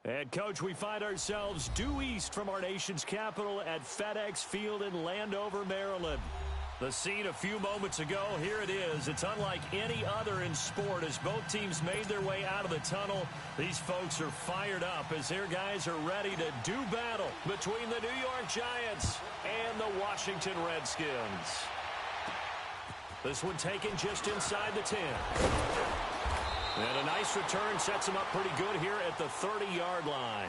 And, Coach, we find ourselves due east from our nation's capital at FedEx Field in Landover, Maryland. The scene a few moments ago, here it is. It's unlike any other in sport as both teams made their way out of the tunnel. These folks are fired up as their guys are ready to do battle between the New York Giants and the Washington Redskins. This one taken just inside the 10. And a nice return sets him up pretty good here at the 30-yard line.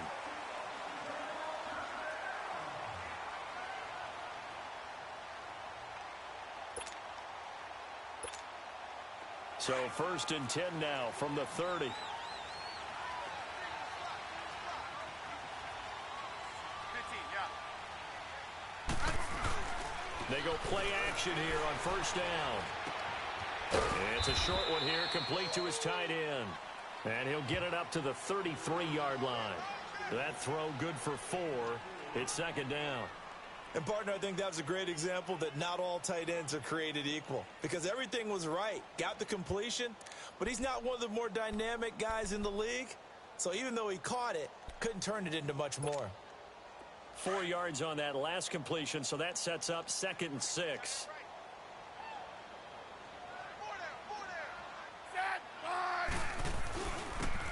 So 1st and 10 now from the 30. 15, yeah. They go play action here on 1st down. It's a short one here, complete to his tight end. And he'll get it up to the 33-yard line. That throw good for 4. It's 2nd down. And, partner, I think that was a great example that not all tight ends are created equal. Because everything was right. Got the completion, but he's not one of the more dynamic guys in the league. So even though he caught it, couldn't turn it into much more. 4 yards on that last completion, so that sets up 2nd and 6.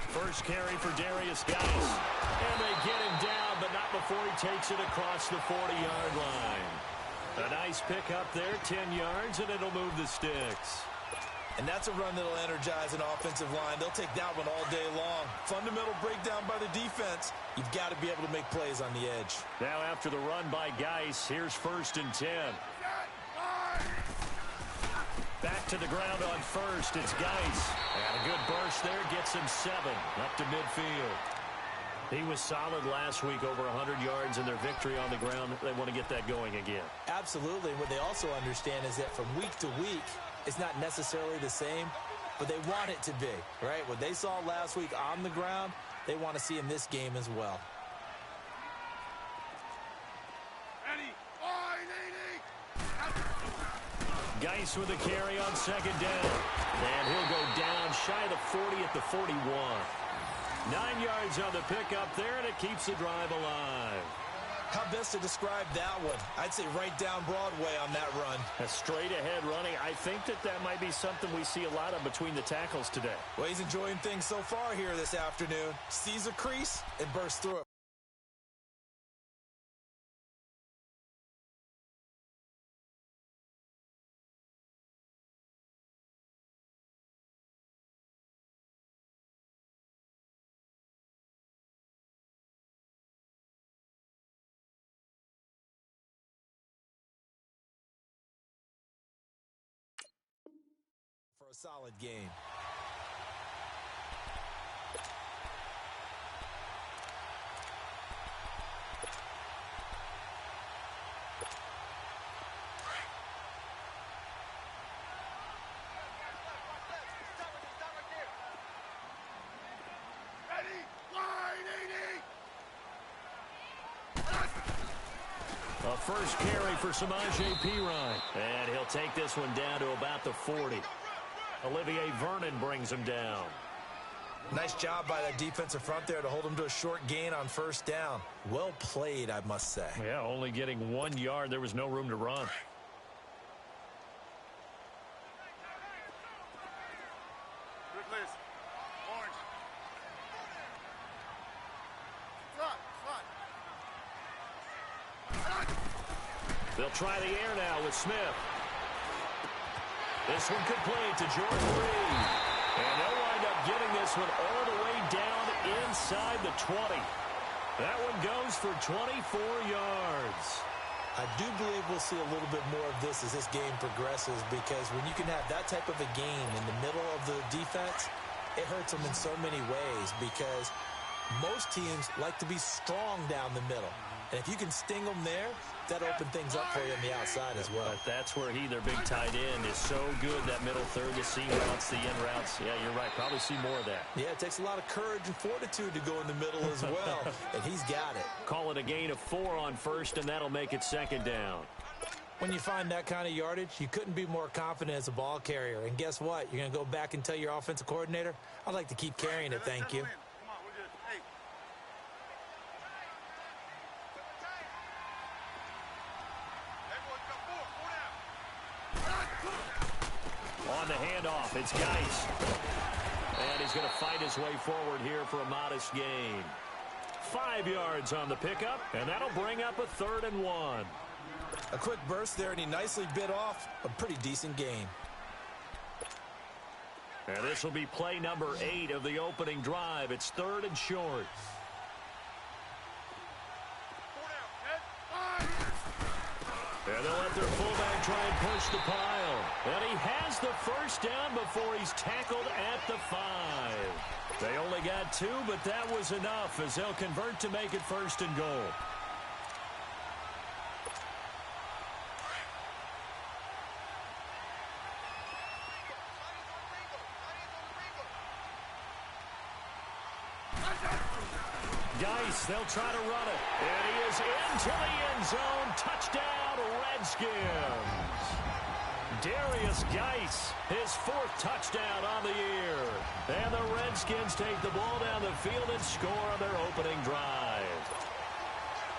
First carry for Darius Geis. And they get him down, but not before he takes it across the 40-yard line. A nice pickup there, 10 yards, and it'll move the sticks. And that's a run that'll energize an offensive line. They'll take that one all day long. Fundamental breakdown by the defense. You've got to be able to make plays on the edge. Now after the run by Geis, here's 1st and 10. Back to the ground on 1st. It's Geis. And a good burst there gets him 7 up to midfield. He was solid last week, over 100 yards in their victory on the ground. They want to get that going again. Absolutely. What they also understand is that from week to week, it's not necessarily the same, but they want it to be, right? What they saw last week on the ground, they want to see in this game as well. Geis with a carry on 2nd down. And he'll go down shy of the 40 at the 41. 9 yards on the pickup there, and it keeps the drive alive. How best to describe that one? I'd say right down Broadway on that run. A straight-ahead running. I think that might be something we see a lot of between the tackles today. Well, he's enjoying things so far here this afternoon. Sees a crease and bursts through it. A solid game. A first carry for Samaje Perine. And he'll take this one down to about the 40. Olivier Vernon brings him down. Nice job by that defensive front there to hold him to a short gain on 1st down. Well played, I must say. Yeah, only getting 1 yard. There was no room to run. Good list. Orange. Front. They'll try the air now with Smith. This one complete to Jordan Reed. And they'll wind up getting this one all the way down inside the 20. That one goes for 24 yards. I do believe we'll see a little bit more of this as this game progresses, because when you can have that type of a game in the middle of the defense, it hurts them in so many ways, because most teams like to be strong down the middle. And if you can sting them there, that opens things up for you on the outside as well. But that's where their big tight end, is so good, that middle third, the seam routes, the in routes. Yeah, you're right. Probably see more of that. Yeah, it takes a lot of courage and fortitude to go in the middle as well, and he's got it. Call it a gain of 4 on first, and that'll make it second down. When you find that kind of yardage, you couldn't be more confident as a ball carrier. And guess what? You're going to go back and tell your offensive coordinator, I'd like to keep carrying it, thank you. On the handoff, it's Geis. And he's going to fight his way forward here for a modest gain. 5 yards on the pickup, and that'll bring up a 3rd and 1. A quick burst there, and he nicely bit off a pretty decent gain. And this will be play number 8 of the opening drive. It's 3rd and short. And they'll let their fullback try and push the pile. And he has the first down before he's tackled at the 5. They only got 2, but that was enough as they'll convert to make it 1st and goal. Geis, they'll try to run it. And he is into the end zone. Touchdown, Redskins. Darius Geis, his 4th touchdown on the year. And the Redskins take the ball down the field and score on their opening drive.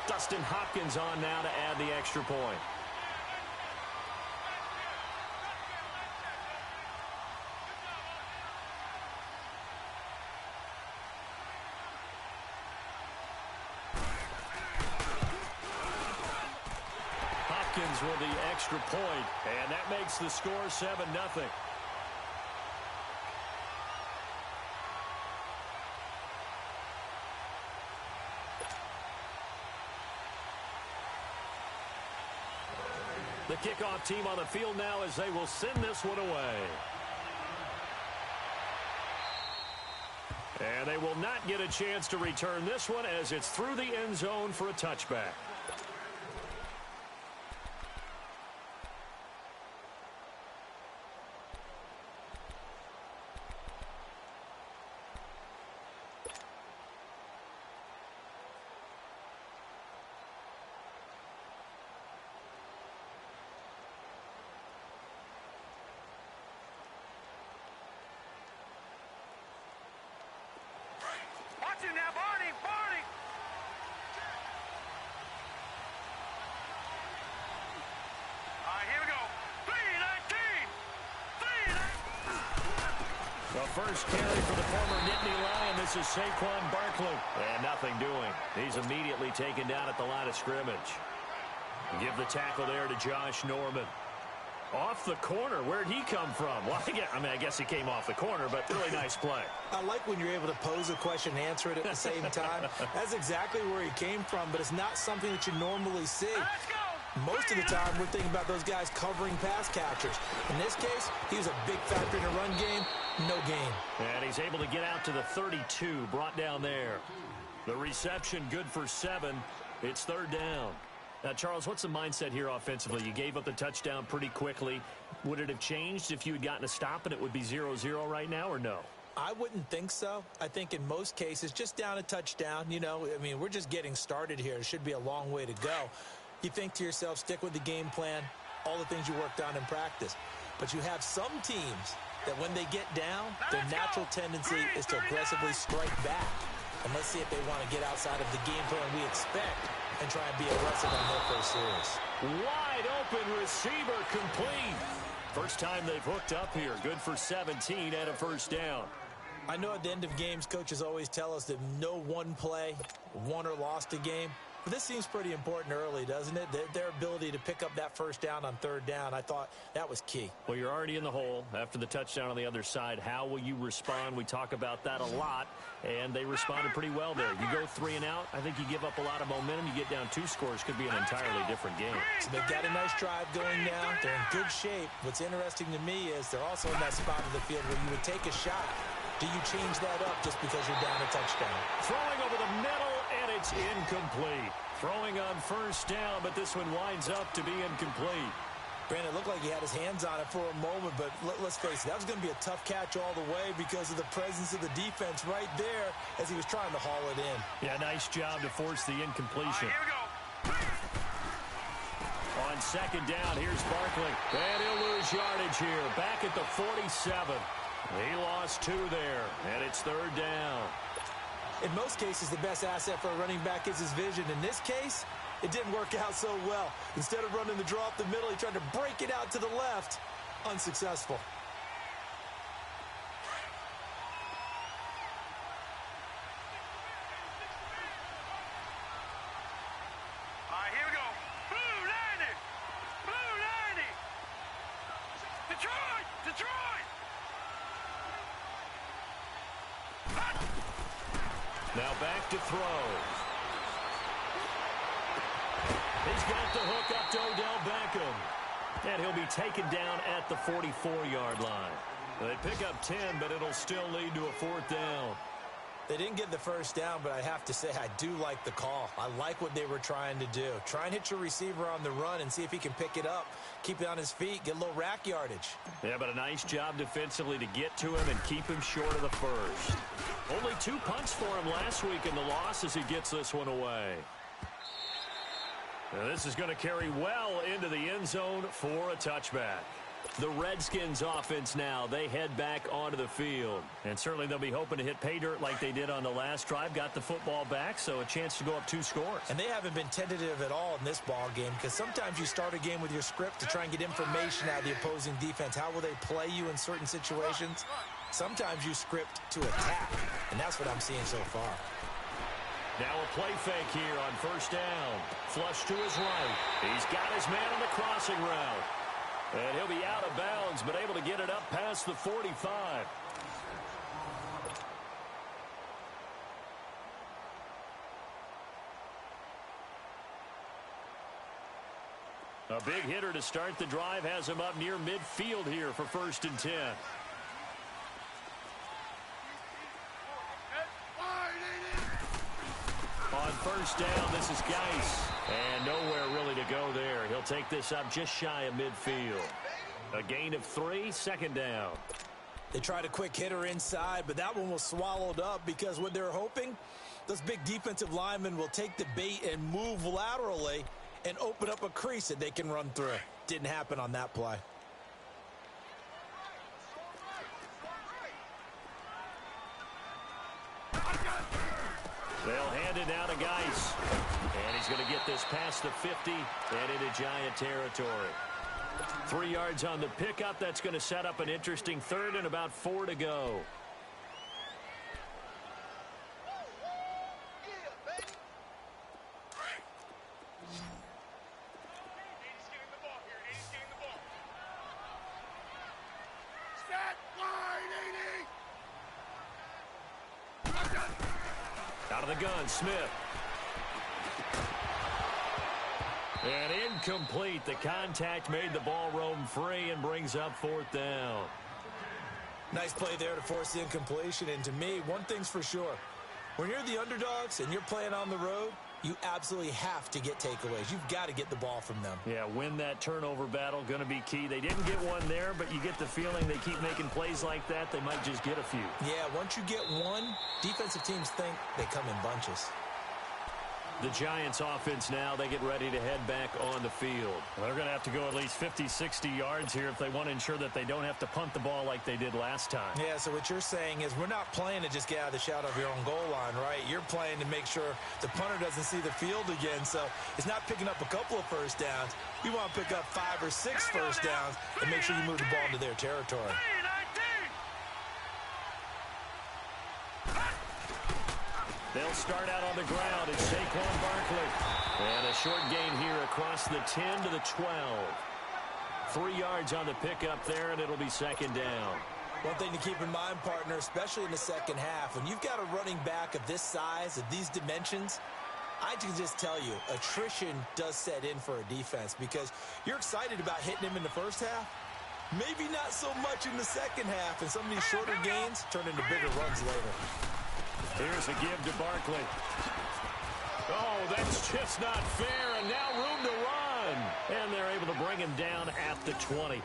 Dustin Hopkins on now to add the extra point. With the extra point, and that makes the score 7-0. The kickoff team on the field now as they will send this one away. And they will not get a chance to return this one as it's through the end zone for a touchback. Now, Barney! All right, here we go. 3-19! The first carry for the former Nittany Lion. This is Saquon Barkley. And nothing doing. He's immediately taken down at the line of scrimmage. Give the tackle there to Josh Norman. Off the corner. Where'd he come from? Well, I guess he came off the corner, but really nice play. I like when you're able to pose a question and answer it at the same time. That's exactly where he came from, but it's not something that you normally see. Most of the time, we're thinking about those guys covering pass catchers. In this case, he was a big factor in a run game, no gain. And he's able to get out to the 32, brought down there. The reception good for 7. It's 3rd down. Now, Charles, what's the mindset here offensively? You gave up the touchdown pretty quickly. Would it have changed if you had gotten a stop and it would be 0-0 right now, or no? I wouldn't think so. I think in most cases, just down a touchdown, we're just getting started here. It should be a long way to go. You think to yourself, stick with the game plan, all the things you worked on in practice. But you have some teams that when they get down, their natural tendency is to aggressively strike back. And let's see if they want to get outside of the game plan we expect and try and be aggressive on their first series. Wide open receiver complete. First time they've hooked up here. Good for 17 and a first down. I know at the end of games, coaches always tell us that no one play won or lost a game. But this seems pretty important early, doesn't it? Their ability to pick up that first down on third down, I thought that was key. Well, you're already in the hole after the touchdown on the other side. How will you respond? We talk about that a lot, and they responded pretty well there. You go 3 and out, I think you give up a lot of momentum. You get down 2 scores, could be an entirely different game. So they've got a nice drive going now. They're in good shape. What's interesting to me is they're also in that spot of the field where you would take a shot. Do you change that up just because you're down a touchdown? Throwing over the middle, and it's incomplete. Throwing on first down, but this one winds up to be incomplete. Brandon, it looked like he had his hands on it for a moment, but let's face it, that was going to be a tough catch all the way because of the presence of the defense right there as he was trying to haul it in. Yeah, nice job to force the incompletion. Here we go. On second down, here's Barkley. And he'll lose yardage here. Back at the 47. He lost 2 there, and it's third down. In most cases, the best asset for a running back is his vision. In this case, it didn't work out so well. Instead of running the draw up the middle, he tried to break it out to the left. Unsuccessful. All right, here we go. Blue 90. Blue 90. Detroit. Detroit. Now back to throw. He's got the hook up to Odell Beckham. And he'll be taken down at the 44-yard line. They pick up 10, but it'll still lead to a 4th down. They didn't get the first down, but I have to say I do like the call. I like what they were trying to do. Try and hit your receiver on the run and see if he can pick it up. Keep it on his feet, get a little rack yardage. Yeah, but a nice job defensively to get to him and keep him short of the first. Only 2 punts for him last week in the loss as he gets this one away. Now this is going to carry well into the end zone for a touchback. The Redskins offense now, they head back onto the field. And certainly they'll be hoping to hit pay dirt like they did on the last drive. Got the football back, so a chance to go up 2 scores. And they haven't been tentative at all in this ball game because sometimes you start a game with your script to try and get information out of the opposing defense. How will they play you in certain situations? Sometimes you script to attack, and that's what I'm seeing so far. Now a play fake here on first down. Flush to his right. He's got his man on the crossing route. And he'll be out of bounds, but able to get it up past the 45. A big hitter to start the drive has him up near midfield here for 1st and 10. On first down, this is Geis. And nowhere really to go there. He'll take this up just shy of midfield. A gain of 3, 2nd down. They tried a quick hitter inside, but that one was swallowed up because what they're hoping, those big defensive linemen will take the bait and move laterally and open up a crease that they can run through. Didn't happen on that play. They'll hand it down to Geis. And he's going to get this past the 50 and into Giant territory. 3 yards on the pickup. That's going to set up an interesting 3rd and about 4 to go. Out of the gun, Smith. And incomplete. The contact made the ball roam free and brings up 4th down. Nice play there to force the incompletion. And to me, one thing's for sure. When you're the underdogs and you're playing on the road, you absolutely have to get takeaways. You've got to get the ball from them. Yeah, win that turnover battle, going to be key. They didn't get one there, but you get the feeling they keep making plays like that, they might just get a few. Yeah, once you get one, defensive teams think they come in bunches. The Giants offense now, they get ready to head back on the field. They're going to have to go at least 50, 60 yards here if they want to ensure that they don't have to punt the ball like they did last time. Yeah, so what you're saying is we're not playing to just get out of the shadow of your own goal line, right? You're playing to make sure the punter doesn't see the field again. So it's not picking up a couple of first downs. You want to pick up 5 or 6 first downs and make sure you move the ball into their territory. They'll start out on the ground. It's Saquon Barkley. And a short gain here across the 10 to the 12. 3 yards on the pickup there, and it'll be second down. One thing to keep in mind, partner, especially in the second half, when you've got a running back of this size, of these dimensions, I can just tell you, attrition does set in for a defense because you're excited about hitting him in the first half. Maybe not so much in the second half, and some of these shorter gains turn into bigger runs later. Here's a give to Barkley. Oh, that's just not fair, and now room to run. And they're able to bring him down at the 20.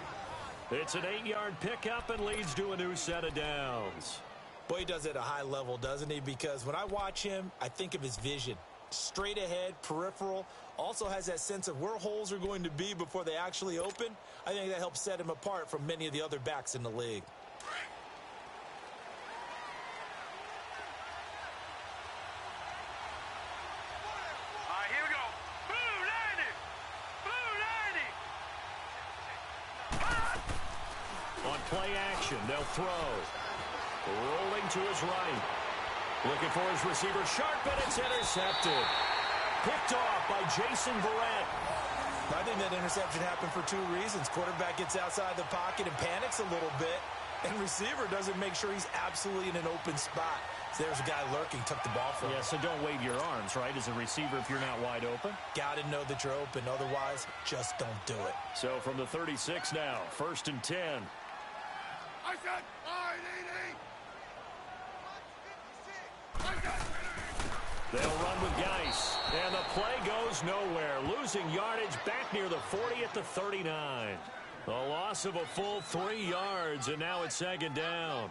It's an 8-yard pickup and leads to a new set of downs. Boy, he does it at a high level, doesn't he? Because when I watch him, I think of his vision. Straight ahead, peripheral, also has that sense of where holes are going to be before they actually open. I think that helps set him apart from many of the other backs in the league. Here we go. Blue 90. Blue 90. On play action, they'll throw. Rolling to his right. Looking for his receiver, sharp, and it's intercepted. Picked off by Jason Verrett. I think that interception happened for 2 reasons. Quarterback gets outside the pocket and panics a little bit, and receiver doesn't make sure he's absolutely in an open spot. So there's a guy lurking, took the ball from him. Yeah, so don't wave your arms, right, as a receiver if you're not wide open. Got to know that you're open. Otherwise, just don't do it. So from the 36 now, 1st and 10. I said 980. They'll run with Geis, and the play goes nowhere. Losing yardage back near the 40 at the 39. A loss of a full 3 yards, and now it's second down.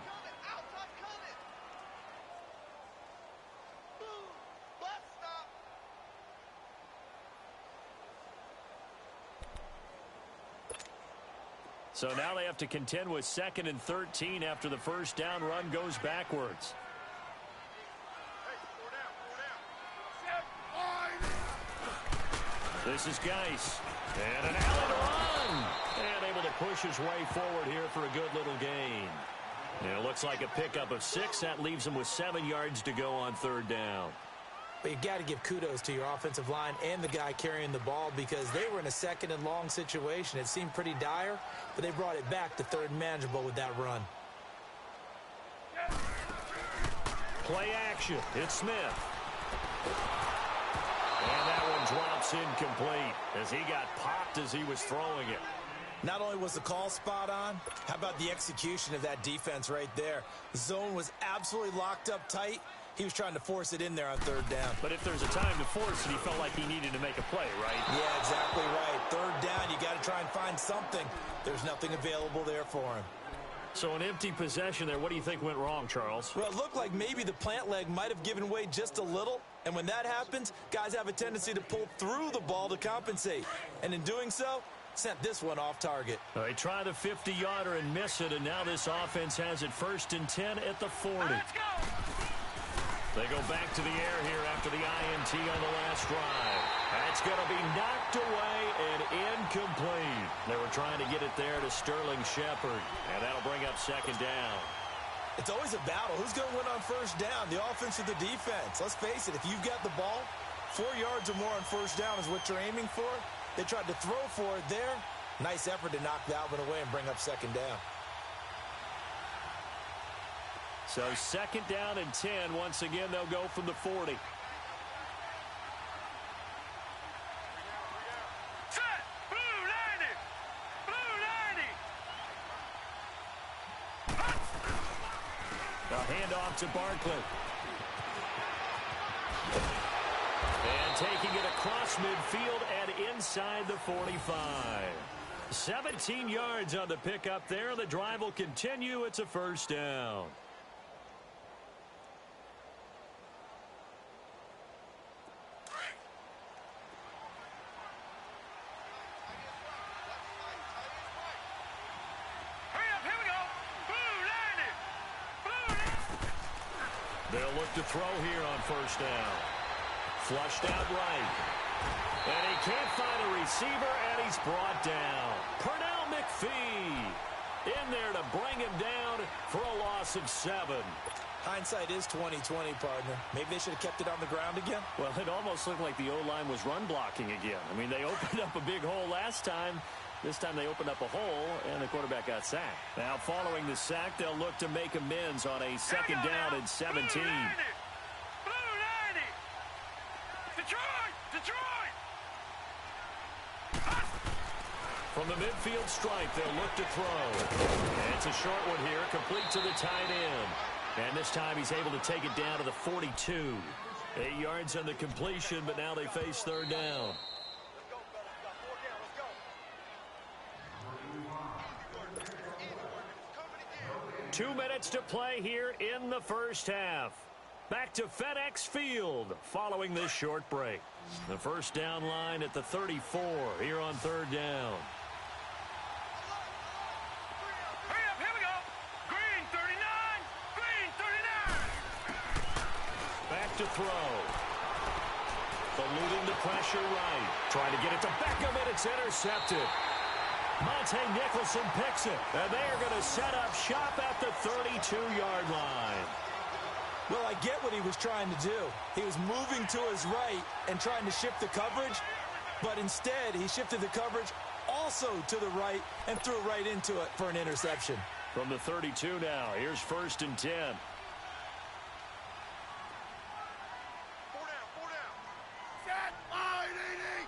So now they have to contend with 2nd and 13 after the first down run goes backwards. This is Geis. And an alley to run. And able to push his way forward here for a good little gain. And it looks like a pickup of 6. That leaves him with 7 yards to go on 3rd down. But you've got to give kudos to your offensive line and the guy carrying the ball because they were in a 2nd and long situation. It seemed pretty dire, but they brought it back to 3rd and manageable with that run. Play action. It's Smith. And that one drops incomplete as he got popped as he was throwing it. Not only was the call spot on, how about the execution of that defense right there? The zone was absolutely locked up tight. He was trying to force it in there on 3rd down. But if there's a time to force it, he felt like he needed to make a play, right? Yeah, exactly right. 3rd down, you got to try and find something. There's nothing available there for him. So an empty possession there. What do you think went wrong, Charles? Well, it looked like maybe the plant leg might have given way just a little. And when that happens, guys have a tendency to pull through the ball to compensate. And in doing so, sent this one off target. They try the 50-yarder and miss it, and now this offense has it 1st and 10 at the 40. Let's go. They go back to the air here after the INT on the last drive. That's going to be knocked away and incomplete. They were trying to get it there to Sterling Shepard, and that'll bring up 2nd down. It's always a battle. Who's going to win on 1st down, the offense or the defense? Let's face it, if you've got the ball, 4 yards or more on 1st down is what you're aiming for. They tried to throw for it there. Nice effort to knock that one away and bring up 2nd down. So 2nd down and 10. Once again, they'll go from the 40. Set. Blue 90. Blue 90. A handoff to Barkley. And taking it across midfield and inside the 45. 17 yards on the pickup there. The drive will continue. It's a 1st down. They'll look to throw here on 1st down. Flushed out right. And he can't find a receiver, and he's brought down. Pernell McPhee in there to bring him down for a loss of 7. Hindsight is 20/20, partner. Maybe they should have kept it on the ground again. Well, it almost looked like the O-line was run blocking again. I mean, they opened up a big hole last time. This time they opened up a hole, and the quarterback got sacked. Now, following the sack, they'll look to make amends on a second down and 17. Blue 90! Detroit! Detroit! From the midfield stripe, they'll look to throw. And it's a short one here, complete to the tight end. And this time he's able to take it down to the 42. 8 yards on the completion, but now they face third down. 2 minutes to play here in the first half. Back to FedEx Field following this short break. The first down line at the 34 here on third down. Hurry up, here we go. Green 39. Green 39. Back to throw. Eluding the pressure right. Trying to get it to Beckham, and it's intercepted. Monte Nicholson picks it, and they are going to set up shop at the 32-yard line. Well, I get what he was trying to do. He was moving to his right and trying to shift the coverage, but instead he shifted the coverage also to the right and threw right into it for an interception. From the 32 now, here's 1st and 10. 4 down. Set. Line 80.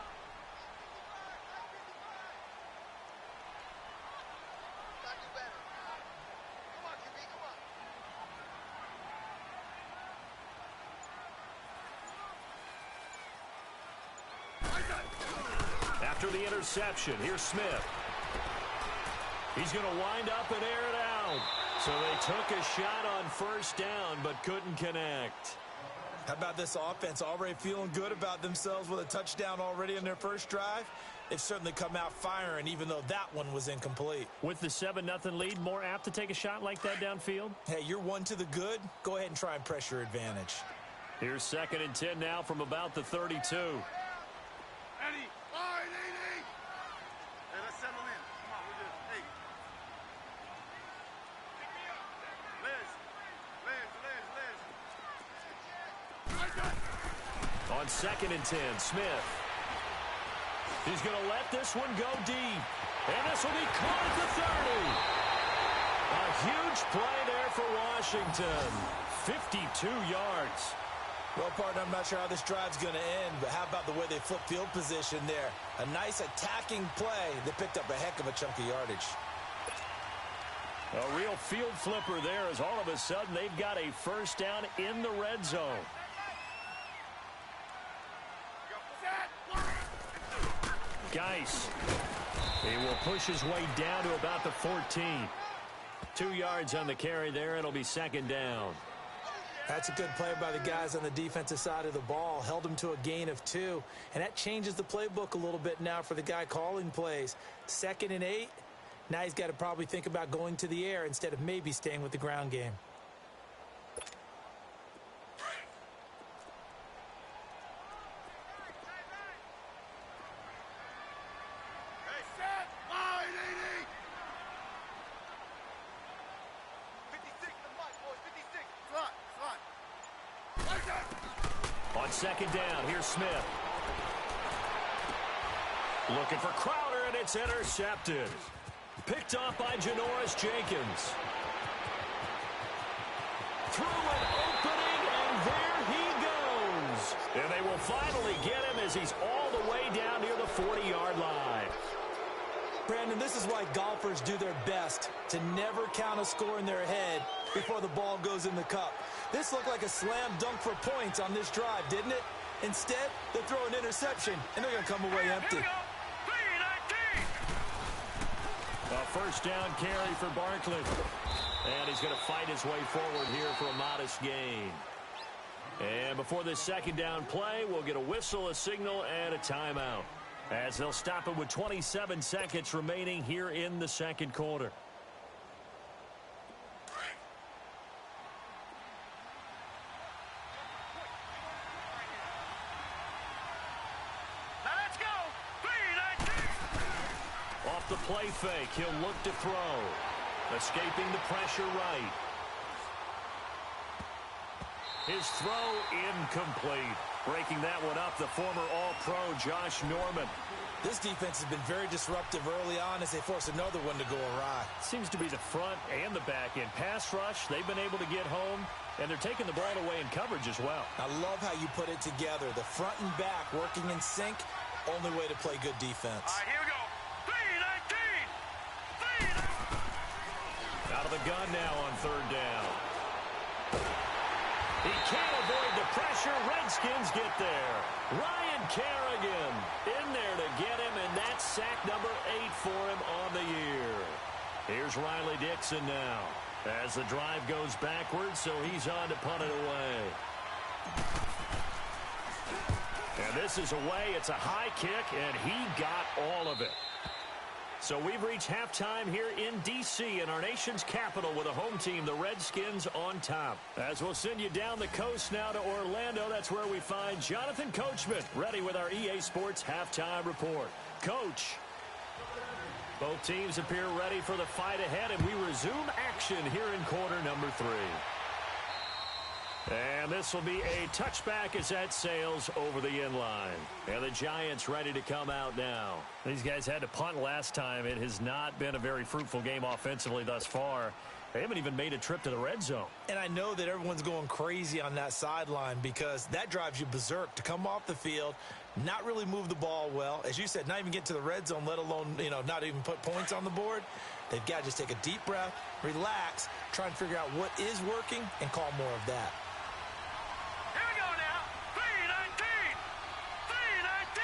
Gotta do better. Come on, QB, come on. After the interception, here's Smith. He's going to wind up and air it out. So they took a shot on 1st down, but couldn't connect. How about this offense already feeling good about themselves with a touchdown already in their first drive? They've certainly come out firing, even though that one was incomplete. With the 7-0 lead, more apt to take a shot like that downfield? Hey, you're one to the good. Go ahead and try and press your advantage. Here's 2nd and 10 now from about the 32. Eddie, line 80. Hey, let's settle in. Come on, we're good. Hey. Liz. On 2nd and 10, Smith. He's going to let this one go deep. And this will be caught at the 30. A huge play there for Washington. 52 yards. Well, partner, I'm not sure how this drive's going to end, but how about the way they flip field position there? A nice attacking play that picked up a heck of a chunk of yardage. A real field flipper there as all of a sudden they've got a 1st down in the red zone. Geis. He will push his way down to about the 14. 2 yards on the carry there. It'll be 2nd down. That's a good play by the guys on the defensive side of the ball. Held them to a gain of 2. And that changes the playbook a little bit now for the guy calling plays. 2nd and 8. Now he's got to probably think about going to the air instead of maybe staying with the ground game. Hey, set. Line 80. 56, the mic, boys. 56. Slot. On 2nd down, here's Smith. Looking for Crowder, and it's intercepted. Picked off by Janoris Jenkins. Through an opening, and there he goes. And they will finally get him as he's all the way down near the 40-yard line. Brandon, this is why golfers do their best to never count a score in their head before the ball goes in the cup. This looked like a slam dunk for points on this drive, didn't it? Instead, they throw an interception, and they're going to come away empty. Here we go. 3-19. A 1st down carry for Barkley. And he's going to fight his way forward here for a modest gain. And before this 2nd down play, we'll get a whistle, a signal, and a timeout, as they'll stop it with 27 seconds remaining here in the 2nd quarter. Now let's go. 3-19. Off the play fake, he'll look to throw. Escaping the pressure right. His throw incomplete. Breaking that one up, the former All-Pro Josh Norman. This defense has been very disruptive early on as they force another one to go awry. Seems to be the front and the back end. Pass rush, they've been able to get home, and they're taking the ball away in coverage as well. I love how you put it together. The front and back working in sync, only way to play good defense. All right, here we go. 3-19. Out of the gun now on third down. He can't avoid the pressure. Redskins get there. Ryan Kerrigan in there to get him, and that's sack number 8 for him on the year. Here's Riley Dixon now as the drive goes backwards, so he's on to punt it away. And this is away. It's a high kick, and he got all of it. So we've reached halftime here in D.C. in our nation's capital with a home team, the Redskins, on top. As we'll send you down the coast now to Orlando, that's where we find Jonathan Coachman ready with our EA Sports halftime report. Coach, both teams appear ready for the fight ahead, and we resume action here in quarter number 3. And this will be a touchback as that sails over the end line. And the Giants ready to come out now. These guys had to punt last time. It has not been a very fruitful game offensively thus far. They haven't even made a trip to the red zone. And I know that everyone's going crazy on that sideline because that drives you berserk to come off the field, not really move the ball well. As you said, not even get to the red zone, let alone, not even put points on the board. They've got to just take a deep breath, relax, try and figure out what is working, and call more of that. Here we go now. 3-19. 3-19.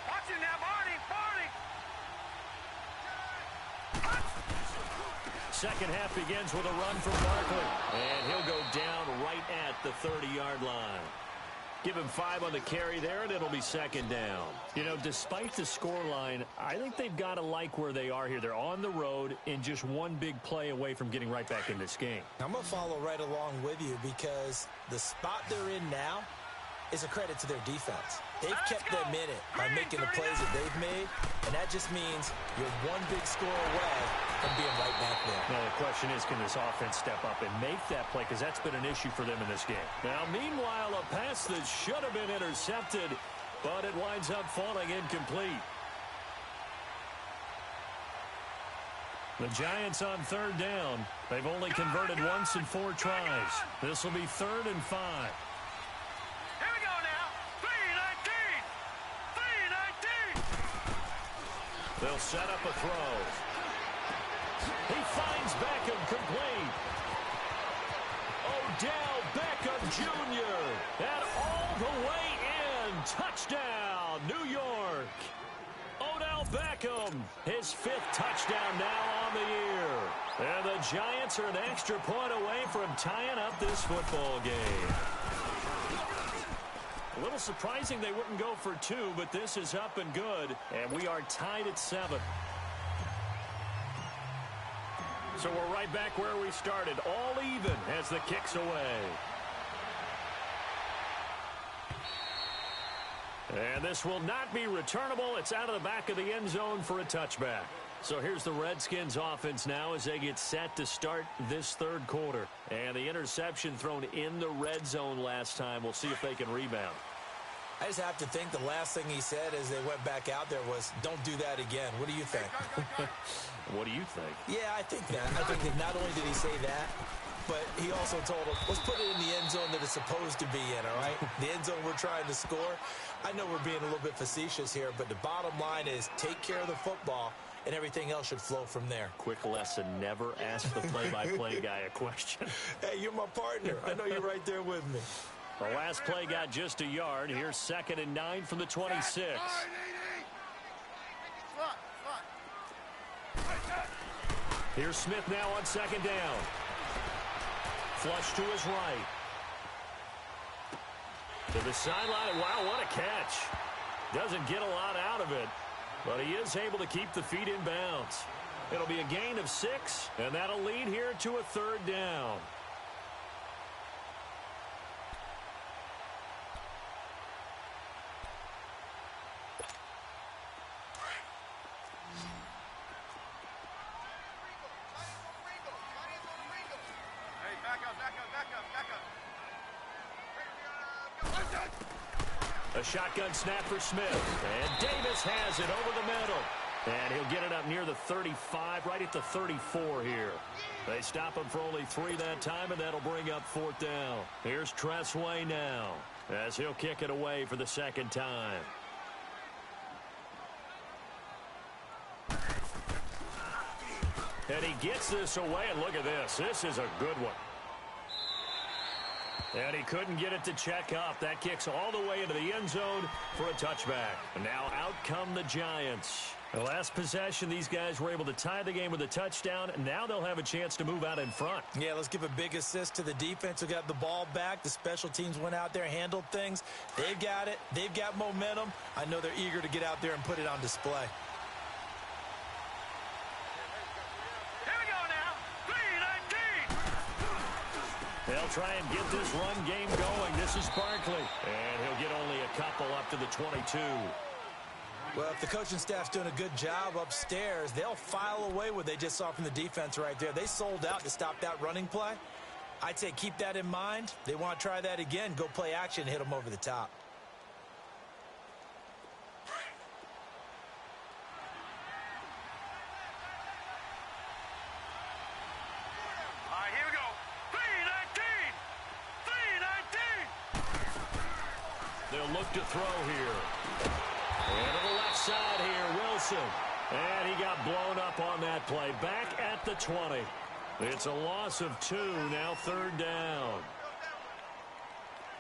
Watch it now, Barney. Second half begins with a run from Barkley. And he'll go down right at the 30-yard line. Give him 5 on the carry there, and it'll be second down. Despite the scoreline, I think they've got to like where they are here. They're on the road and just one big play away from getting right back in this game. I'm going to follow right along with you because the spot they're in now is a credit to their defense. They've kept them in it by making the plays that they've made, and that just means you're one big score away from being right back there. Now, the question is, can this offense step up and make that play? Because that's been an issue for them in this game. Now, meanwhile, a pass that should have been intercepted, but it winds up falling incomplete. The Giants on third down. They've only converted once in 4 tries. This will be 3rd and 5. Here we go now. 3-19. 3-19. They'll set up a throw. He finds Beckham complete. Odell Beckham Jr. And all the way in. Touchdown, New York. Odell Beckham, his 5th touchdown now on the year. And the Giants are an extra point away from tying up this football game. A little surprising they wouldn't go for 2, but this is up and good. And we are tied at 7. So we're right back where we started, all even as the kick's away. And this will not be returnable. It's out of the back of the end zone for a touchback. So here's the Redskins offense now as they get set to start this 3rd quarter. And the interception thrown in the red zone last time. We'll see if they can rebound. I just have to think the last thing he said as they went back out there was, don't do that again. What do you think? What do you think? Yeah, I think that. I think that not only did he say that, but he also told him, let's put it in the end zone that it's supposed to be in, all right? The end zone we're trying to score. I know we're being a little bit facetious here, but the bottom line is take care of the football, and everything else should flow from there. Quick lesson, never ask the play-by-play guy a question. Hey, you're my partner. I know you're right there with me. The last play got just a yard. Here's 2nd and 9 from the 26. Here's Smith now on 2nd down. Flush to his right. To the sideline. Wow, what a catch. Doesn't get a lot out of it, but he is able to keep the feet in bounds. It'll be a gain of 6, and that'll lead here to a 3rd down. A shotgun snap for Smith. And Davis has it over the middle. And he'll get it up near the 35, right at the 34 here. They stop him for only 3 that time, and that'll bring up 4th down. Here's Tressway now, as he'll kick it away for the 2nd time. And he gets this away, and look at this. This is a good one. And he couldn't get it to check up. That kicks all the way into the end zone for a touchback. And now out come the Giants. The last possession, these guys were able to tie the game with a touchdown, and now they'll have a chance to move out in front. Yeah, let's give a big assist to the defense who got the ball back. The special teams went out there, handled things. They've got it. They've got momentum. I know they're eager to get out there and put it on display. They'll try and get this run game going. This is Barkley. And he'll get only a couple up to the 22. Well, if the coaching staff's doing a good job upstairs, they'll file away what they just saw from the defense right there. They sold out to stop that running play. I'd say keep that in mind. They want to try that again. Go play action, hit them over the top. They'll look to throw here. And to the left side here, Wilson. And he got blown up on that play. Back at the 20. It's a loss of 2, now 3rd down.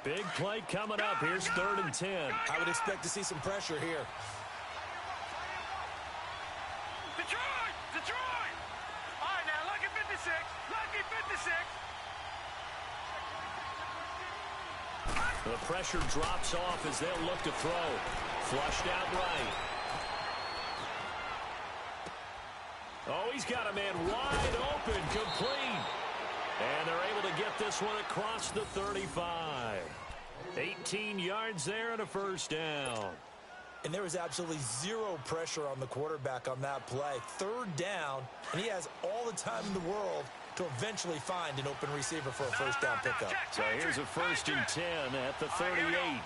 Big play coming up. Here's 3rd and 10. I would expect to see some pressure here. Detroit! Detroit! All right, now, lucky 56. Lucky 56. The pressure drops off as they'll look to throw. Flushed out right. Oh, he's got a man wide open, complete. And they're able to get this one across the 35. 18 yards there and a 1st down. And there was absolutely zero pressure on the quarterback on that play. 3rd down, and he has all the time in the world to eventually find an open receiver for a 1st down pickup. So here's a 1st and 10 at the 38. 3-19.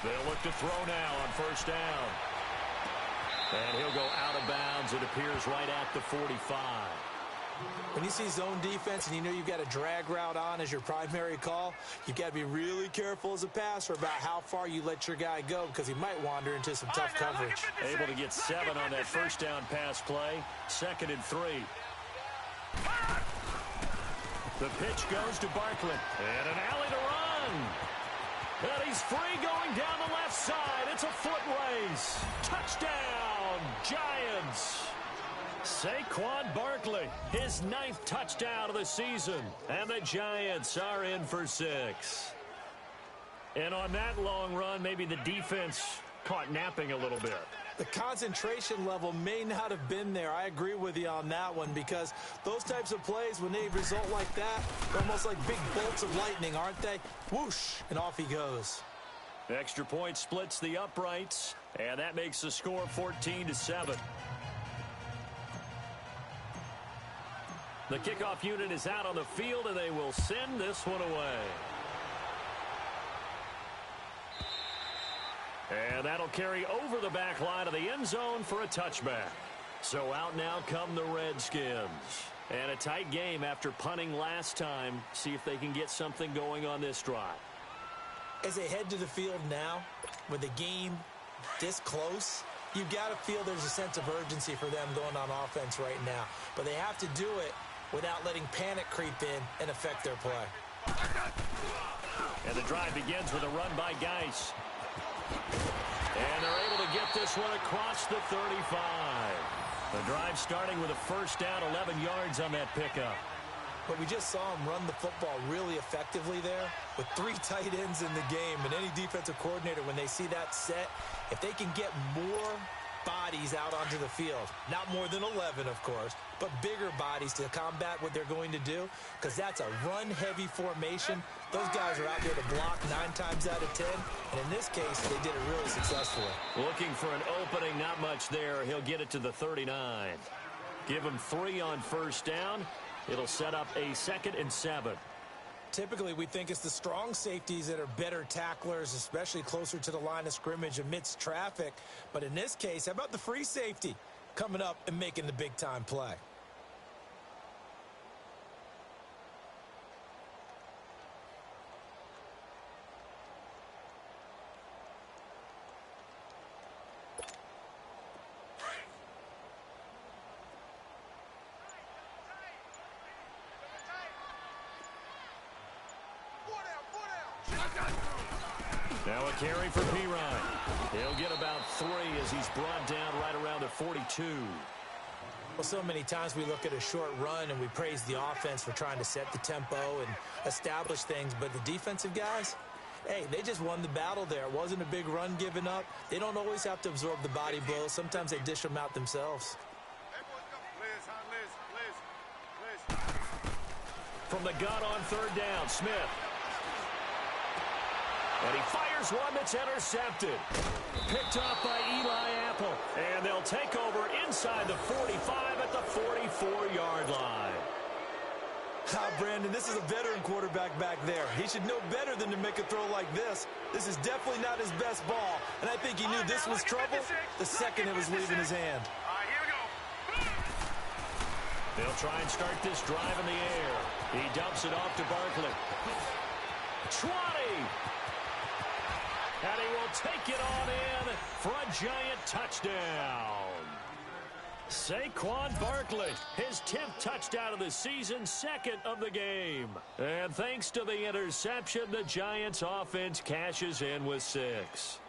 They'll look to throw now on 1st down. And he'll go out of bounds, it appears, right at the 45. When you see zone defense and you know you've got a drag route on as your primary call, you've got to be really careful as a passer about how far you let your guy go because he might wander into some tough coverage. Able to get 7 on that 1st down pass play. 2nd and 3. The pitch goes to Barkley. And an alley to run. And he's free going down the left side. It's a foot race. Touchdown, Giants. Saquon Barkley, his 9th touchdown of the season. And the Giants are in for 6. And on that long run, maybe the defense caught napping a little bit. The concentration level may not have been there. I agree with you on that one because those types of plays, when they result like that, they're almost like big bolts of lightning, aren't they? Whoosh, and off he goes. Extra point splits the uprights, and that makes the score 14-7. The kickoff unit is out on the field, and they will send this one away. And that'll carry over the back line of the end zone for a touchback. So out now come the Redskins. And a tight game after punting last time. See if they can get something going on this drive. As they head to the field now, with the game this close, you've got to feel there's a sense of urgency for them going on offense right now. But they have to do it without letting panic creep in and affect their play. And the drive begins with a run by Geis. And they're able to get this one across the 35. The drive starting with a 1st down, 11 yards on that pickup. But we just saw him run the football really effectively there with 3 tight ends in the game. And any defensive coordinator, when they see that set, if they can get more bodies out onto the field. Not more than 11, of course, but bigger bodies to combat what they're going to do, because that's a run-heavy formation. Those guys are out there to block 9 times out of 10, and in this case, they did it really successfully. Looking for an opening, not much there. He'll get it to the 39. Give him 3 on first down. It'll set up a 2nd and 7. Typically, we think it's the strong safeties that are better tacklers, especially closer to the line of scrimmage amidst traffic. But in this case, how about the free safety coming up and making the big-time play? Now a carry for Pirine. He'll get about 3 as he's brought down right around the 42. Well, so many times we look at a short run and we praise the offense for trying to set the tempo and establish things, but the defensive guys, hey, they just won the battle there. It wasn't a big run given up. They don't always have to absorb the body blows. Sometimes they dish them out themselves. From the gun on 3rd down, Smith. And he fires one that's intercepted. Picked off by Eli Apple. And they'll take over inside the 45 at the 44-yard line. Brandon, this is a veteran quarterback back there. He should know better than to make a throw like this. This is definitely not his best ball. And I think he knew this was trouble the second it was leaving his hand. They'll try and start this drive in the air. He dumps it off to Barkley. 20. And he will take it on in for a giant touchdown. Saquon Barkley, his 10th touchdown of the season, 2nd of the game. And thanks to the interception, the Giants offense cashes in with 6.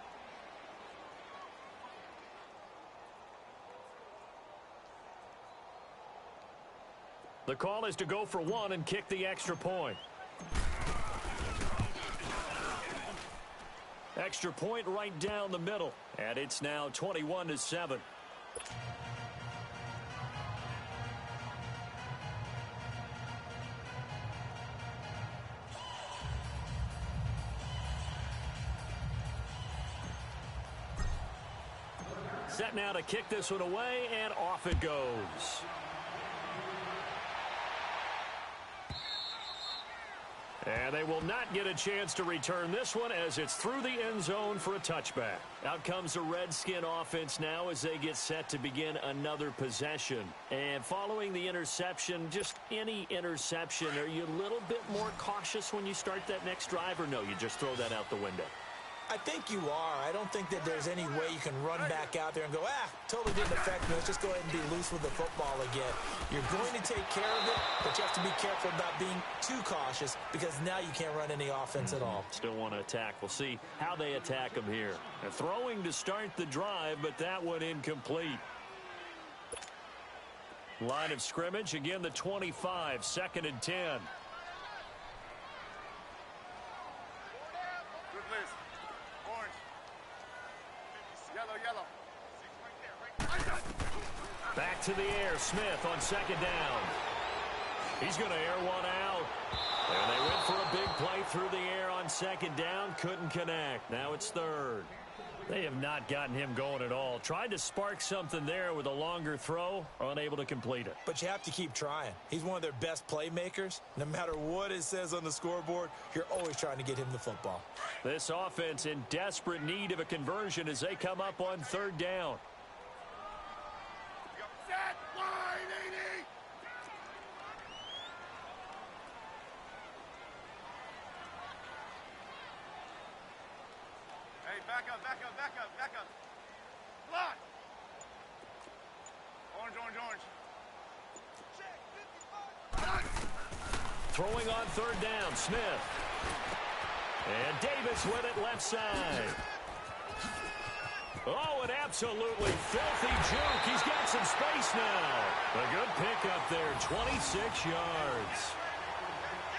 The call is to go for 1 and kick the extra point. Extra point right down the middle. And it's now 21-7. Set now to kick this one away, and off it goes. And they will not get a chance to return this one as it's through the end zone for a touchback. Out comes the Redskin offense now as they get set to begin another possession. And following the interception, just any interception, are you a little bit more cautious when you start that next drive, or no, you just throw that out the window? I think you are. I don't think that there's any way you can run back out there and go, totally didn't affect me. Let's just go ahead and be loose with the football again. You're going to take care of it, but you have to be careful about being too cautious because now you can't run any offense at all. Still want to attack. We'll see how they attack them here. And throwing to start the drive, but that one incomplete. Line of scrimmage, again the 25, 2nd and 10. Back to the air, Smith on 2nd down. He's going to air one out. And they went for a big play through the air on 2nd down. Couldn't connect. Now it's 3rd. They have not gotten him going at all. Tried to spark something there with a longer throw. Unable to complete it. But you have to keep trying. He's one of their best playmakers. No matter what it says on the scoreboard, you're always trying to get him the football. This offense in desperate need of a conversion as they come up on 3rd down. Back up. Block. Orange. Throwing on 3rd down, Smith. And Davis with it left side. Oh, an absolutely filthy juke. He's got some space now. A good pickup there, 26 yards.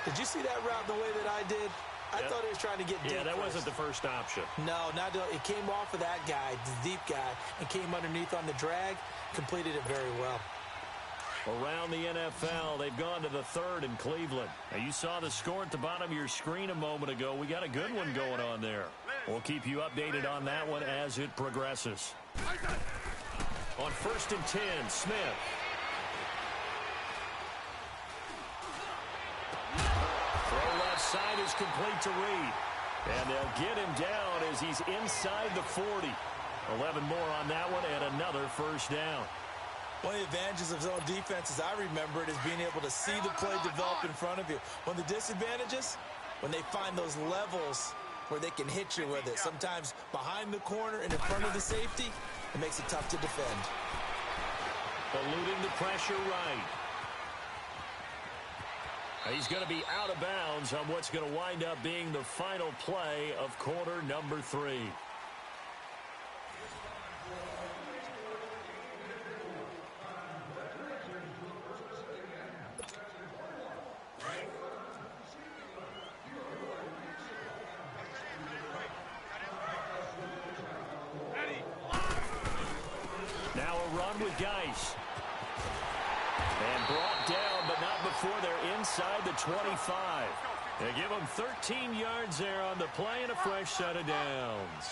Did you see that route the way that I did? I thought he was trying to get deep. Yeah, that first. wasn't the first option. No, it came off of that guy, the deep guy, and came underneath on the drag. Completed it very well. Around the NFL, they've gone to the third in Cleveland. Now, you saw the score at the bottom of your screen a moment ago. We got a good one going on there. We'll keep you updated on that one as it progresses. On 1st and 10, Smith. Throw left side is complete to Reed. And they'll get him down as he's inside the 40. 11 more on that one and another first down. One of the advantages of zone defense, as I remember it, is being able to see the play develop in front of you. One of the disadvantages, when they find those levels where they can hit you with it. Sometimes behind the corner and in front of the safety, it makes it tough to defend. Eluding the pressure right. He's going to be out of bounds on what's going to wind up being the final play of quarter number 3. Now a run with Geis. And brought down, but not before they're inside the 25. They give them 13 yards there on the play and a fresh set of downs.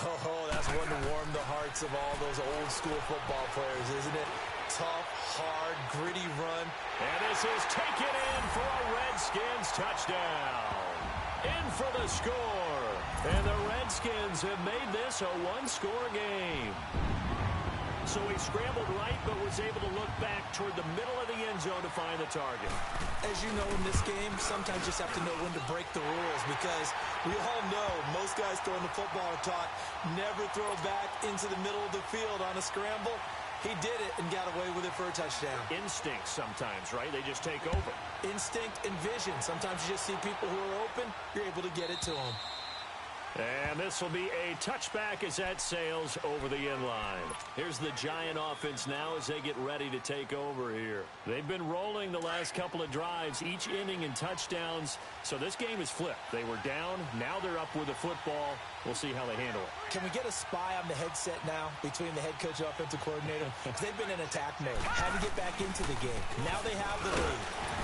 Oh, that's one to warm the hearts of all those old school football players, isn't it? Tough, hard, gritty run. And this is taken in for a Redskins touchdown. In for the score. And the Redskins have made this a one-score game. So he scrambled right, but was able to look back toward the middle of the end zone to find the target. As you know, in this game, sometimes you just have to know when to break the rules, because we all know most guys throwing the football are taught never throw back into the middle of the field on a scramble. He did it and got away with it for a touchdown. Instinct sometimes, right? They just take over. Instinct and vision. Sometimes you just see people who are open, you're able to get it to them. And this will be a touchback as that sails over the end line. Here's the Giant offense now as they get ready to take over here. They've been rolling the last couple of drives, each inning in touchdowns. So this game is flipped. They were down. Now they're up with the football. We'll see how they handle it. Can we get a spy on the headset now between the head coach and offensive coordinator? Because they've been in attack mode. Had to get back into the game. Now they have the lead.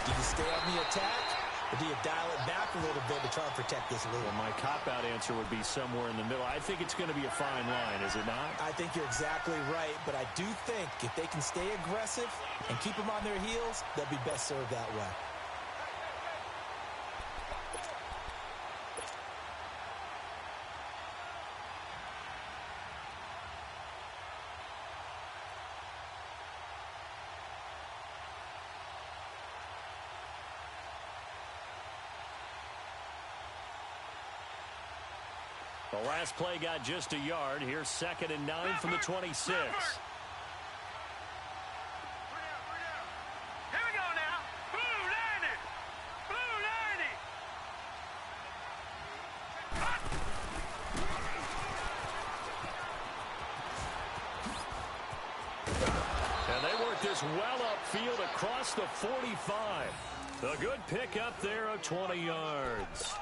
Do you stay on the attack? Or do you dial it back a little bit to try and protect this lead? Well, my cop-out answer would be somewhere in the middle. I think it's going to be a fine line, is it not? I think you're exactly right, but I do think if they can stay aggressive and keep them on their heels, they'll be best served that way. The last play got just a yard. Here's 2nd and 9 from the 26. Here we go now. Blue 90. Blue 90. And they work this well upfield across the 45. A good pick up there of 20 yards.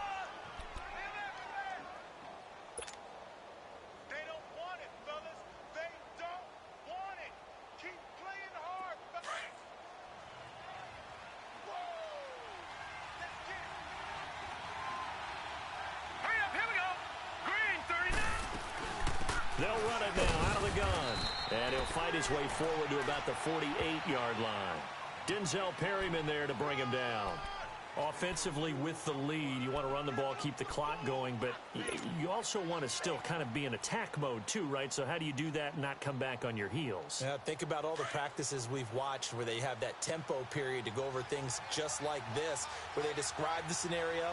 They'll run it now out of the gun. And he'll fight his way forward to about the 48-yard line. Denzel Perryman there to bring him down. Offensively with the lead, you want to run the ball, keep the clock going, but you also want to still kind of be in attack mode too, right? So how do you do that and not come back on your heels? Yeah, think about all the practices we've watched where they have that tempo period to go over things just like this, where they describe the scenario,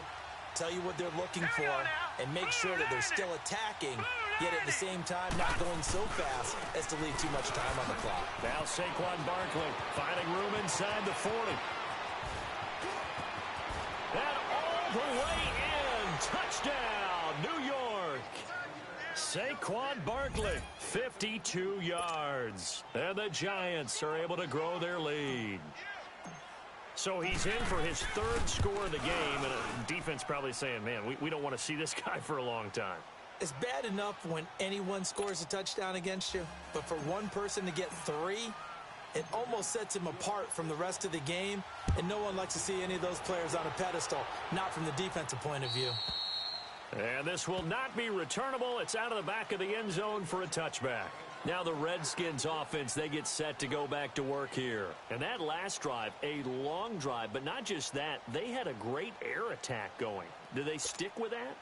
tell you what they're looking for, and make sure that they're still attacking, yet at the same time not going so fast as to leave too much time on the clock. Now Saquon Barkley finding room inside the 40. And all the way in. Touchdown, New York. Saquon Barkley, 52 yards. And the Giants are able to grow their lead. So he's in for his third score of the game, and a defense probably saying, man, we don't want to see this guy for a long time. It's bad enough when anyone scores a touchdown against you, but for one person to get 3, it almost sets him apart from the rest of the game, and no one likes to see any of those players on a pedestal, not from the defensive point of view. And this will not be returnable. It's out of the back of the end zone for a touchback. Now the Redskins offense, they get set to go back to work here. And that last drive, a long drive, but not just that, they had a great air attack going. Do they stick with that?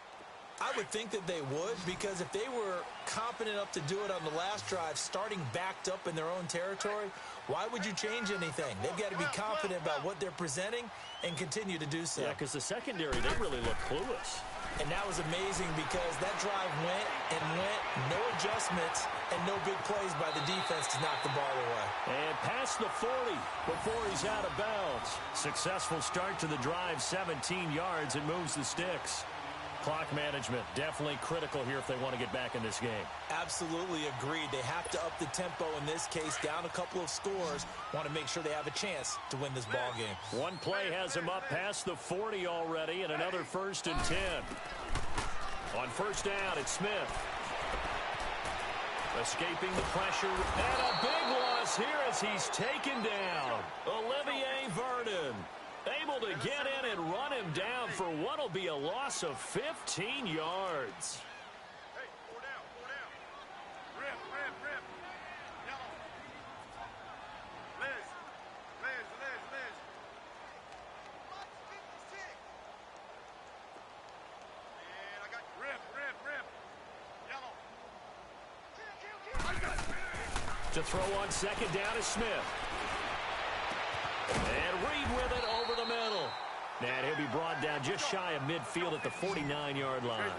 I would think that they would, because if they were confident enough to do it on the last drive, starting backed up in their own territory, why would you change anything? They've got to be confident about what they're presenting and continue to do so. Yeah, because the secondary, they really look clueless. And that was amazing because that drive went and went, no adjustments, and no big plays by the defense to knock the ball away. And past the 40 before he's out of bounds. Successful start to the drive, 17 yards, and moves the sticks. Clock management, definitely critical here if they want to get back in this game. Absolutely agreed. They have to up the tempo in this case, down a couple of scores. Want to make sure they have a chance to win this ball game. One play has him up past the 40 already, and another 1st and 10. On first down, it's Smith. Escaping the pressure, and a big loss here as he's taken down. Olivier Vernon. Able to get in and run him down for what will be a loss of 15 yards. Hey, 4 down, 4 down. Rip. Yellow. Liz. And I got rip. Yellow. To throw on second down is Smith. And Reed with it over the middle. And he'll be brought down just shy of midfield at the 49-yard line.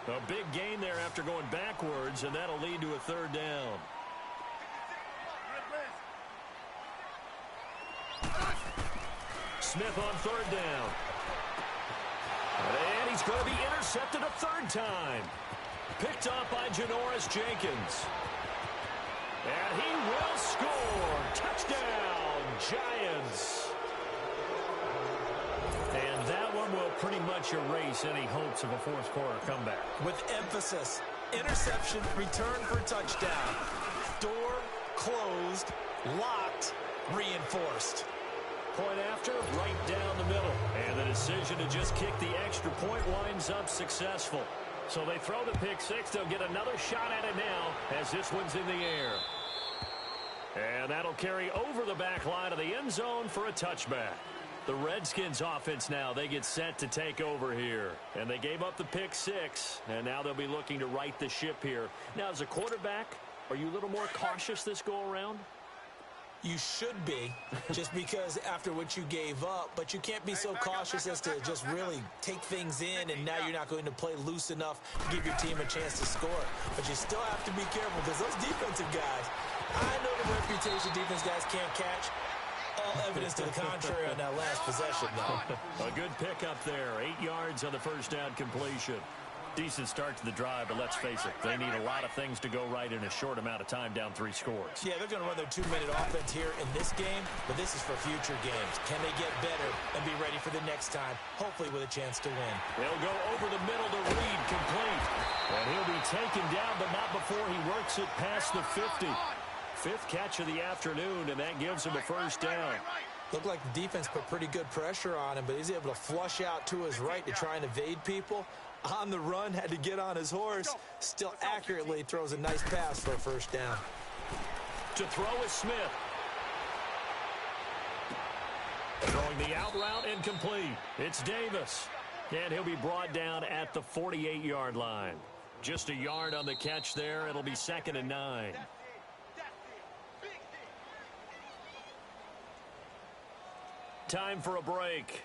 A big gain there after going backwards, and that'll lead to a 3rd down. Smith on 3rd down. And he's going to be intercepted a 3rd time. Picked up by Janoris Jenkins. And he will score. Touchdown, Giants. And that one will pretty much erase any hopes of a 4th quarter comeback. With emphasis, interception, return for touchdown. Door closed, locked, reinforced. Point after, right down the middle. And the decision to just kick the extra point winds up successful. So they throw the pick 6. They'll get another shot at it now as this one's in the air. And that'll carry over the back line of the end zone for a touchback. The Redskins offense now, they get set to take over here. And they gave up the pick 6, and now they'll be looking to right the ship here. Now, as a quarterback, are you a little more cautious this go-around? You should be, just because after what you gave up, but you can't be so cautious as to just really take things in, and now you're not going to play loose enough to give your team a chance to score. But you still have to be careful because those defensive guys, I know the reputation defense guys can't catch. All evidence to the contrary on that last possession, though. A good pickup there, 8 yards on the first down completion. Decent start to the drive, but let's face it, they need a lot of things to go right in a short amount of time down 3 scores. Yeah, they're going to run their 2-minute offense here in this game, but this is for future games. Can they get better and be ready for the next time, hopefully with a chance to win? They'll go over the middle to Reed, complete. And he'll be taken down, but not before he works it past the 50. 5th catch of the afternoon, and that gives him a first down. Looked like the defense put pretty good pressure on him, but he's able to flush out to his right to try and evade people. On the run, had to get on his horse. Still accurately throws a nice pass for a first down. To throw is Smith. Throwing the out route incomplete. It's Davis. And he'll be brought down at the 48-yard line. Just a yard on the catch there. It'll be 2nd and 9. Time for a break.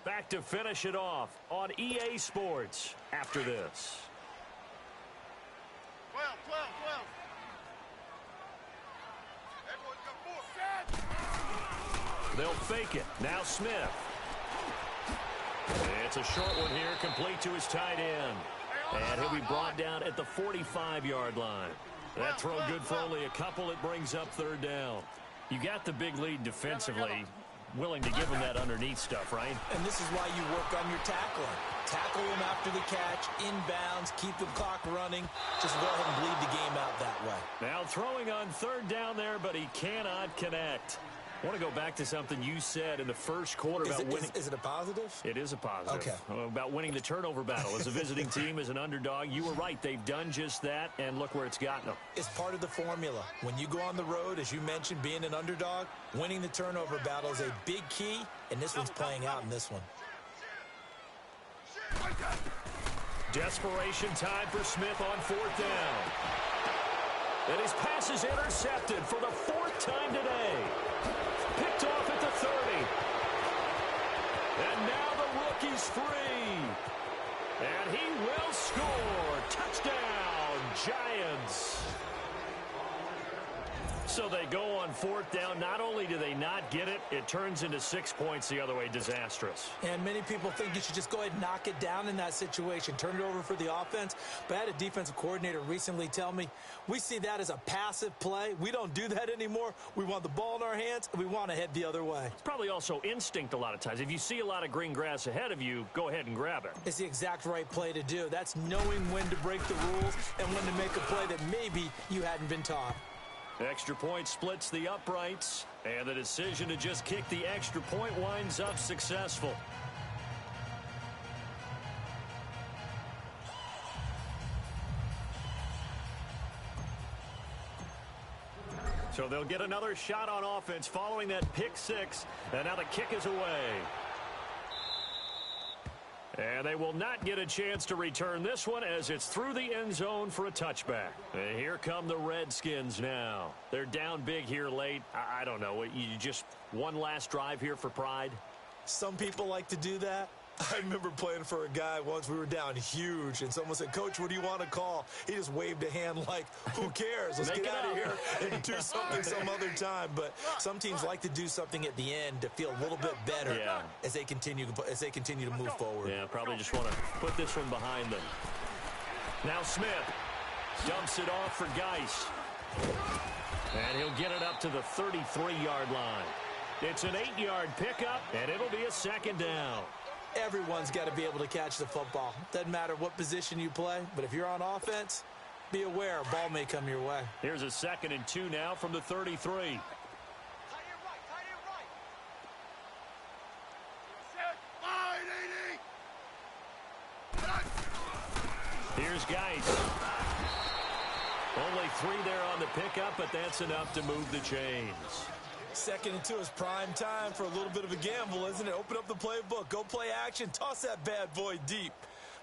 Back to finish it off on EA Sports after this. 12. Everyone's got 4 sets. They'll fake it. Now Smith. It's a short one here, complete to his tight end. And he'll be brought down at the 45-yard line. That throw good for only a couple. It brings up 3rd down. You got the big lead defensively. willing to give him that underneath stuff, right? And this is why you work on your tackling. Tackle him after the catch, inbounds, keep the clock running. Just go ahead and bleed the game out that way. Now throwing on third down there, but he cannot connect. I want to go back to something you said in the first quarter about winning. Is it a positive? It is a positive. Okay. About winning the turnover battle. As a visiting team, as an underdog, you were right. They've done just that, and look where it's gotten them. It's part of the formula. When you go on the road, as you mentioned, being an underdog, winning the turnover battle is a big key, and this one's playing out in this one. Desperation time for Smith on fourth down. And his pass is intercepted for the fourth time today. Picked off at the 30. And now the rookie's free. And he will score. Touchdown, Giants. So they go on fourth down. Not only do they not get it, it turns into 6 points the other way. Disastrous. And many people think you should just go ahead and knock it down in that situation. Turn it over for the offense. But I had a defensive coordinator recently tell me, we see that as a passive play. We don't do that anymore. We want the ball in our hands, and we want to head the other way. It's probably also instinct a lot of times. If you see a lot of green grass ahead of you, go ahead and grab it. It's the exact right play to do. That's knowing when to break the rules and when to make a play that maybe you hadn't been taught. Extra point splits the uprights, and the decision to just kick the extra point winds up successful. So they'll get another shot on offense following that pick six, and now the kick is away. And they will not get a chance to return this one as it's through the end zone for a touchback. And here come the Redskins now. They're down big here late. I don't know. You just one last drive here for pride? Some people like to do that. I remember playing for a guy once. We were down huge, and someone said, "Coach, what do you want to call?" He just waved a hand like, who cares? Let's get out of here and do something some other time. But some teams like to do something at the end to feel a little bit better as they continue to move forward. Yeah, probably just want to put this one behind them. Now Smith dumps it off for Geist. And he'll get it up to the 33-yard line. It's an 8-yard pickup, and it'll be a second down. Everyone's got to be able to catch the football. Doesn't matter what position you play, but if you're on offense, be aware a ball may come your way. Here's a 2nd and 2 now from the 33. Here's Geist. Only 3 there on the pickup, but that's enough to move the chains. 2nd and 2 is prime time for a little bit of a gamble, isn't it? Open up the playbook. Go play action. Toss that bad boy deep.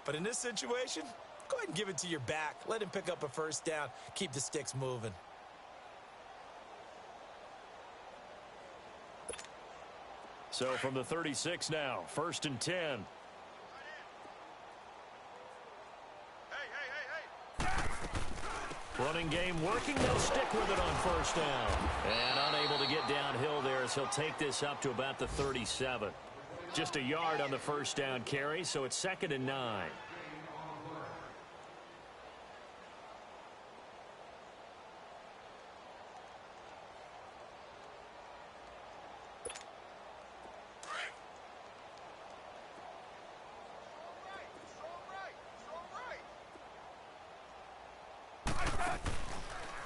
But in this situation, go ahead and give it to your back. Let him pick up a first down. Keep the sticks moving. So from the 36 now, 1st and 10. Running game working. They'll stick with it on first down. And unable to get downhill there as he'll take this up to about the 37. Just a yard on the first down carry, so it's 2nd and 9.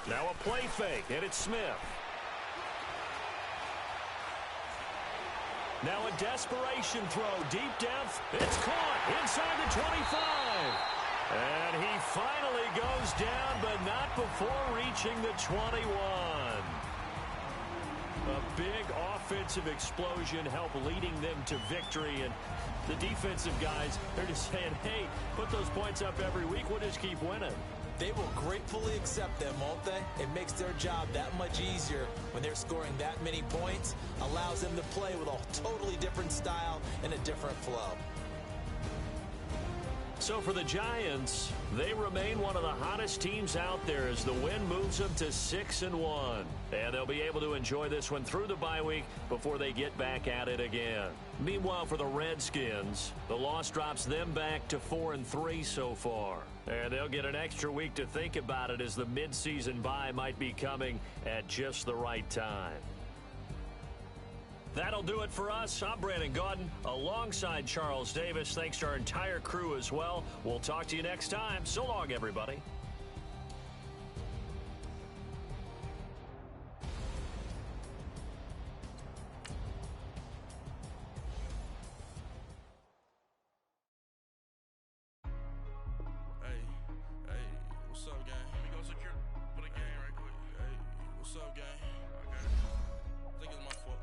Now a play fake, and it's Smith. Now a desperation throw deep down. It's caught inside the 25. And he finally goes down, but not before reaching the 21. A big offensive explosion helped leading them to victory. And the defensive guys, they're just saying, hey, put those points up every week. We'll just keep winning. They will gratefully accept them, won't they? It makes their job that much easier when they're scoring that many points. Allows them to play with a totally different style and a different flow. So for the Giants, they remain one of the hottest teams out there as the win moves them to 6-1. And they'll be able to enjoy this one through the bye week before they get back at it again. Meanwhile, for the Redskins, the loss drops them back to 4-3 so far. And they'll get an extra week to think about it as the midseason bye might be coming at just the right time. That'll do it for us. I'm Brandon Gaudin alongside Charles Davis. Thanks to our entire crew as well. We'll talk to you next time. So long, everybody. Hey, what's up, gang? Let me go secure for the game right quick. Hey, what's up, gang? Okay. I think it's my fault.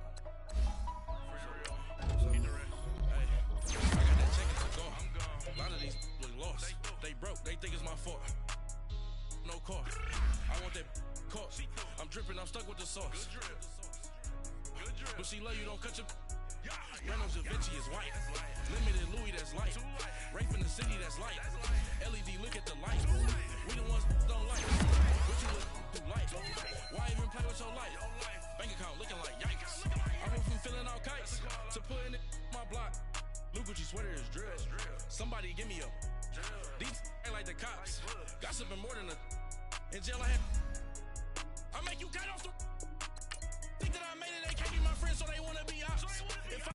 For real. What's up? Need the rest. Hey, I got that check and I'm gone. I'm gone. A lot of these look lost. They broke. They think it's my fault. No car. I want that caught. I'm dripping. I'm stuck with the sauce. Good drip. Good drip. But she love you. Don't cut your. Yeah. Reynolds Da Vinci is white. Limited Louis, that's light. Rape in the city, that's light. LED, look at the light. We the ones don't like. But you look too light. Why even play with your life? Bank account looking like yikes. I went from filling out kites to putting it in my block. Blue Gucci sweater is drill. Somebody give me a. These ain't like the cops. Gossiping more than a. In jail I had. I make you cut off the. Think that I made it, they can't be my friends, so they wanna be ops. If I